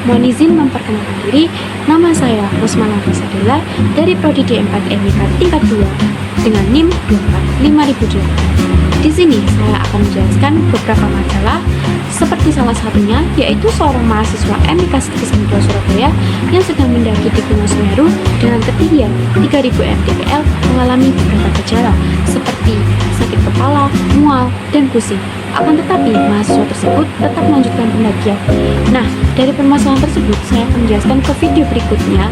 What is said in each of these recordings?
Mohon izin memperkenalkan diri, nama saya Rosmala Rosadilla dari Prodi D4 MIK tingkat 2 dengan NIM 245.008. Di sini saya akan menjelaskan beberapa masalah seperti salah satunya yaitu seorang mahasiswa MIK Stikisme 2 Surabaya yang sedang mendaki di Gunung Semeru dengan ketinggian 3000 mdpl mengalami beberapa gejala seperti sakit kepala, mual, dan pusing. Akan tetapi mahasiswa tersebut tetap melanjutkan pendakian. Nah, dari permasalahan tersebut saya akan menjelaskan ke video berikutnya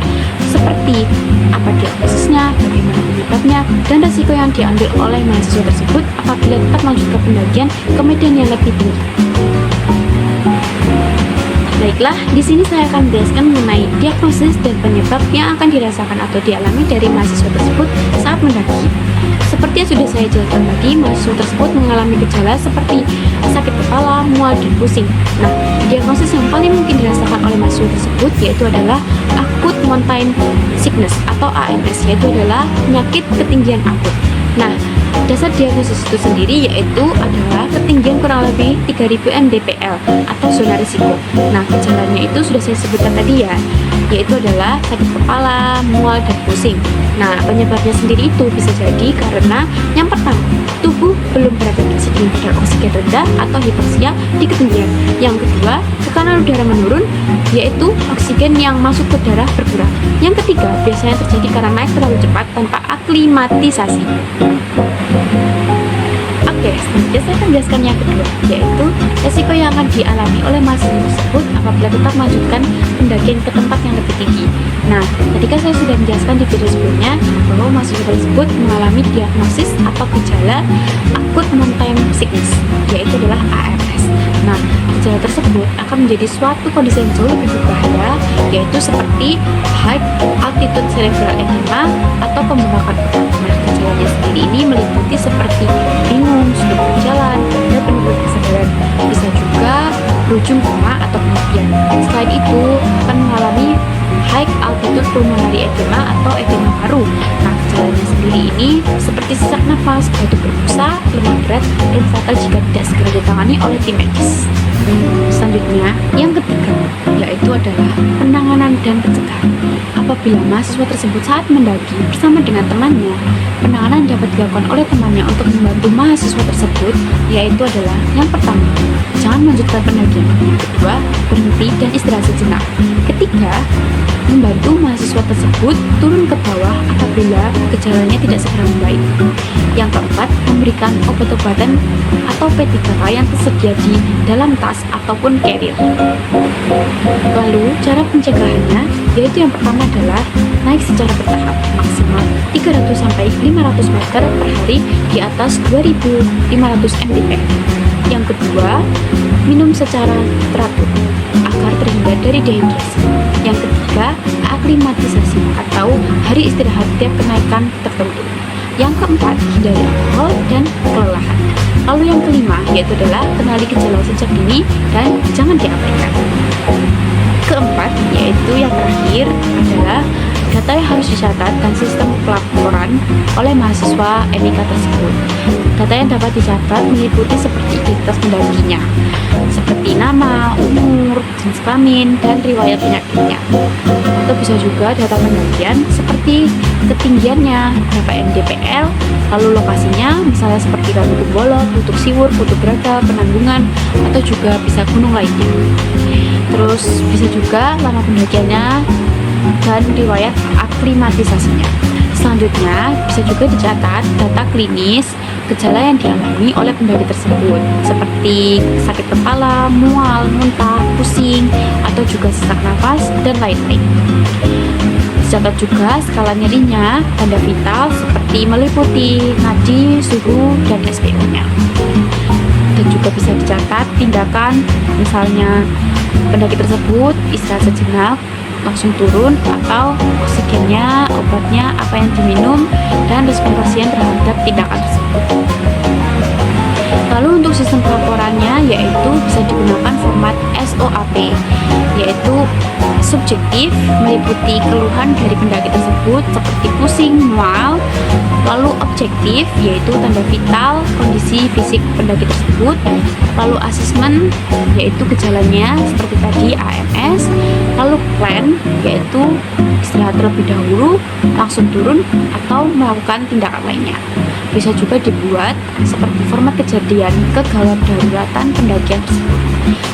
seperti apa diagnosisnya, bagaimana penyebabnya, dan resiko yang diambil oleh mahasiswa tersebut apabila tetap melanjutkan pendakian ke medan yang lebih tinggi. Baiklah, di sini saya akan menjelaskan mengenai diagnosis dan penyebab yang akan dirasakan atau dialami dari mahasiswa tersebut saat mendaki. Seperti yang sudah saya jelaskan tadi, mahasiswa tersebut mengalami gejala seperti sakit kepala, mual, dan pusing. Nah, diagnosis yang paling mungkin dirasakan oleh mahasiswa tersebut yaitu adalah Acute Mountain Sickness atau AMS, yaitu adalah penyakit ketinggian akut. Nah, dasar diagnosis itu sendiri yaitu adalah ketinggian kurang lebih 3000 mdpl atau zona risiko. Nah, gejalanya itu sudah saya sebutkan tadi ya, yaitu adalah sakit kepala, mual, dan pusing. Nah, penyebabnya sendiri itu bisa jadi karena yang pertama, tubuh belum beradaptasi dengan kadar oksigen rendah atau hipoksia di ketinggian. Yang kedua, tekanan udara menurun, yaitu oksigen yang masuk ke darah berkurang. Yang ketiga, biasanya terjadi karena naik terlalu cepat tanpa aklimatisasi. Oke, selanjutnya saya akan menjelaskan yang kedua, yaitu resiko yang akan dialami oleh mahasiswa tersebut apabila tetap melanjutkan pendakian ke tempat yang lebih tinggi. Nah, ketika saya sudah menjelaskan di video sebelumnya bahwa mahasiswa tersebut mengalami diagnosis atau gejala Acute Mountain Sickness, yaitu adalah AMS. Nah, gejala tersebut akan menjadi suatu kondisi yang jauh lebih berbahaya, yaitu seperti High Altitude Cerebral Edema atau pembengkakan otak. Nah, gejalanya sendiri ini meliputi seperti bingung, sulit berjalan, dan penurunan kesadaran. Bisa juga berujung koma atau kematian. Selain itu, akan mengalami High Altitude Pulmonary Edema atau edema paru. Nah, gejalanya sendiri ini seperti sesak nafas, batuk berbusa, lemah berat, dan fatal jika tidak segera ditangani oleh tim medis. Selanjutnya, yang ketiga, yaitu adalah penanganan dan pencegahan. Apabila mahasiswa tersebut saat mendaki bersama dengan temannya, penanganan dapat dilakukan oleh temannya untuk membantu mahasiswa tersebut, yaitu adalah yang pertama, jangan melanjutkan pendakian. Yang kedua, berhenti dan istirahat sejenak. Ketiga, membantu mahasiswa tersebut turun ke bawah apabila gejalanya tidak segera membaik. Yang keempat, memberikan obat-obatan atau P3K yang tersedia di dalam tas ataupun carrier. Lalu, cara pencegahannya yaitu yang pertama adalah naik secara bertahap maksimal 300-500 meter per hari di atas 2500 mdpl. Yang kedua, minum secara teratur agar terhindar dari dehidrasi. Yang ketiga, aklimatisasi atau hari istirahat tiap kenaikan tertentu. Yang keempat, hindari alkohol dan kelelahan. Lalu yang kelima, yaitu adalah kenali gejala sejak dini dan jangan diabaikan. Keempat, yaitu yang terakhir adalah data yang harus dicatat dan sistem pelaporan oleh mahasiswa MIK tersebut. Data yang dapat dicatat meliputi seperti identitas pendakinya, seperti nama, umur, jenis kelamin, dan riwayat penyakitnya. Atau bisa juga data pendakian seperti ketinggiannya, berapa mdpl, lalu lokasinya, misalnya seperti Gunung Bolok, Lutut Siwur, Putu Braga, Penanggungan, atau juga bisa gunung lainnya. Terus bisa juga lama pendakiannya dan riwayat aklimatisasinya. Selanjutnya bisa juga dicatat data klinis gejala yang dialami oleh pendaki tersebut seperti sakit kepala, mual, muntah, pusing, atau juga sesak nafas dan lain-lain. Dicatat juga skala nyerinya, tanda vital seperti meliputi nadi, suhu, dan SPO-nya. Dan juga bisa dicatat tindakan, misalnya pendaki tersebut istirahat sejenak, langsung turun, atau oksigennya, obatnya, apa yang diminum, dan respon pasien terhadap tindakan tersebut. Lalu untuk sistem pelaporannya yaitu bisa digunakan format SOAP, yaitu subjektif meliputi keluhan dari pendaki tersebut seperti pusing, mual. Lalu objektif yaitu tanda vital kondisi fisik pendaki tersebut. Lalu asesmen yaitu gejalanya seperti tadi AMS. Lalu plan yaitu istirahat terlebih dahulu, langsung turun atau melakukan tindakan lainnya. Bisa juga dibuat seperti format kejadian kegawat daruratan pendakian tersebut.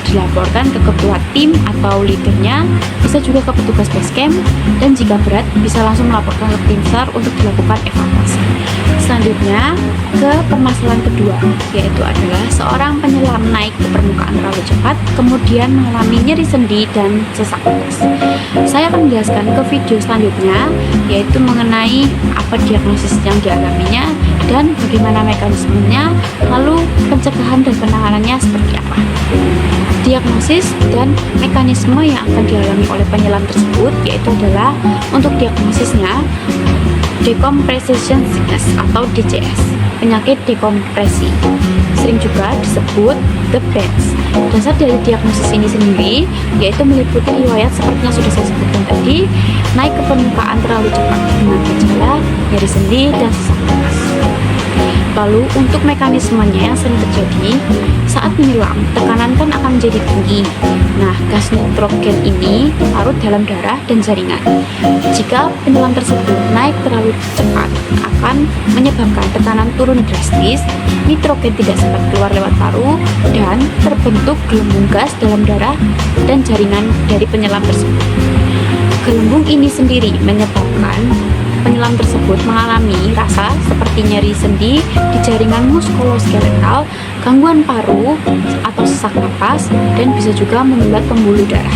Dilaporkan ke ketua tim atau leadernya, bisa juga ke petugas base camp, dan jika berat bisa langsung melaporkan ke tim SAR untuk dilakukan evakuasi. Selanjutnya ke permasalahan kedua, yaitu adalah seorang penyelam naik ke permukaan terlalu cepat kemudian mengalami nyeri sendi dan sesak napas. Saya akan menjelaskan ke video selanjutnya, yaitu mengenai apa diagnosis yang dialaminya dan bagaimana mekanismenya, lalu pencegahan dan penanganannya seperti apa. Diagnosis dan mekanisme yang akan dialami oleh penyelam tersebut yaitu adalah untuk diagnosisnya decompression sickness atau DCS, penyakit dekompresi, sering juga disebut the bends. Dasar dari diagnosis ini sendiri yaitu meliputi riwayat seperti yang sudah saya sebutkan tadi, naik ke permukaan terlalu cepat dengan gejala nyeri sendi dan sesak napas. Lalu untuk mekanismenya yang sering terjadi saat menyelam, tekanan kan akan menjadi tinggi. Nah, gas nitrogen ini larut dalam darah dan jaringan. Jika penyelam tersebut naik terlalu cepat, akan menyebabkan tekanan turun drastis, nitrogen tidak sempat keluar lewat paru, dan terbentuk gelembung gas dalam darah dan jaringan dari penyelam tersebut. Gelembung ini sendiri menyebabkan penyelam tersebut mengalami rasa seperti nyeri sendi di jaringan muskuloskeletal, gangguan paru atau sesak napas, dan bisa juga menyumbat pembuluh darah.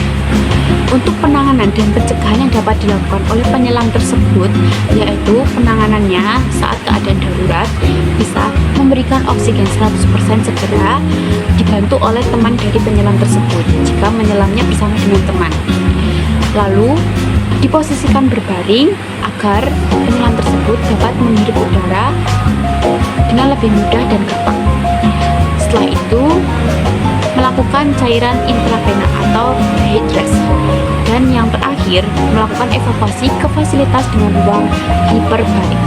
Untuk penanganan dan pencegahan yang dapat dilakukan oleh penyelam tersebut yaitu penanganannya saat keadaan darurat bisa memberikan oksigen 100% segera, dibantu oleh teman dari penyelam tersebut jika menyelamnya bersama dengan teman. Lalu diposisikan berbaring agar penyelam tersebut dapat menghirup udara dengan lebih mudah dan gampang. Setelah itu, melakukan cairan intravena atau head rest. Dan yang terakhir, melakukan evakuasi ke fasilitas dengan ruang hiperbarik.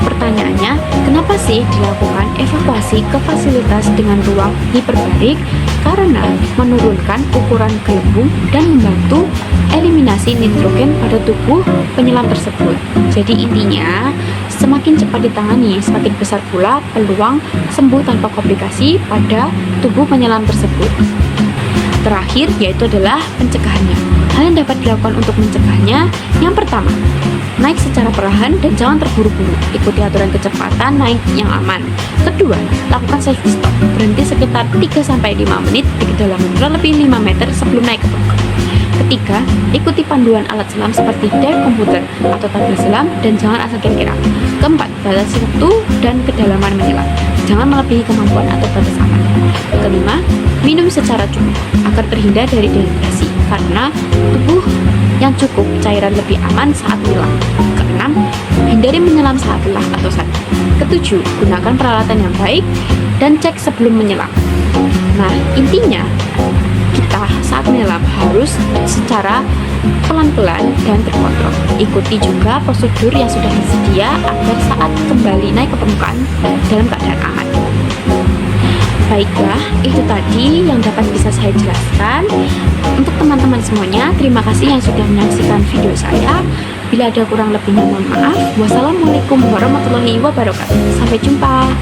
Pertanyaannya, kenapa sih dilakukan evakuasi ke fasilitas dengan ruang hiperbarik? Karena menurunkan ukuran gelembung dan membantu eliminasi nitrogen pada tubuh penyelam tersebut. Jadi intinya, semakin cepat ditangani, semakin besar pula peluang sembuh tanpa komplikasi pada tubuh penyelam tersebut. Terakhir yaitu adalah pencegahannya. Hal yang dapat dilakukan untuk mencegahnya, yang pertama, naik secara perlahan dan jangan terburu-buru. Ikuti aturan kecepatan naik yang aman. Kedua, lakukan safety stop. Berhenti sekitar 3-5 menit di kedalaman kurang lebih 5 meter sebelum naik ke permukaan. Ketiga, ikuti panduan alat selam seperti dive komputer atau tabel selam dan jangan asal kira-kira. Keempat, batasi waktu dan kedalaman menyelam. Jangan melebihi kemampuan atau batas aman. Kelima, minum secara cukup agar terhindar dari dehidrasi karena tubuh yang cukup cairan lebih aman saat menyelam. Keenam, hindari menyelam saat lelah atau sakit. Ketujuh, gunakan peralatan yang baik dan cek sebelum menyelam. Nah, intinya kita saat menyelam harus secara pelan-pelan dan terkontrol. Ikuti juga prosedur yang sudah tersedia agar saat kembali naik ke permukaan dalam keadaan aman. Baiklah, itu tadi yang dapat bisa saya jelaskan. Untuk teman-teman semuanya, terima kasih yang sudah menyaksikan video saya. Bila ada kurang lebihnya mohon maaf. Wassalamualaikum warahmatullahi wabarakatuh. Sampai jumpa.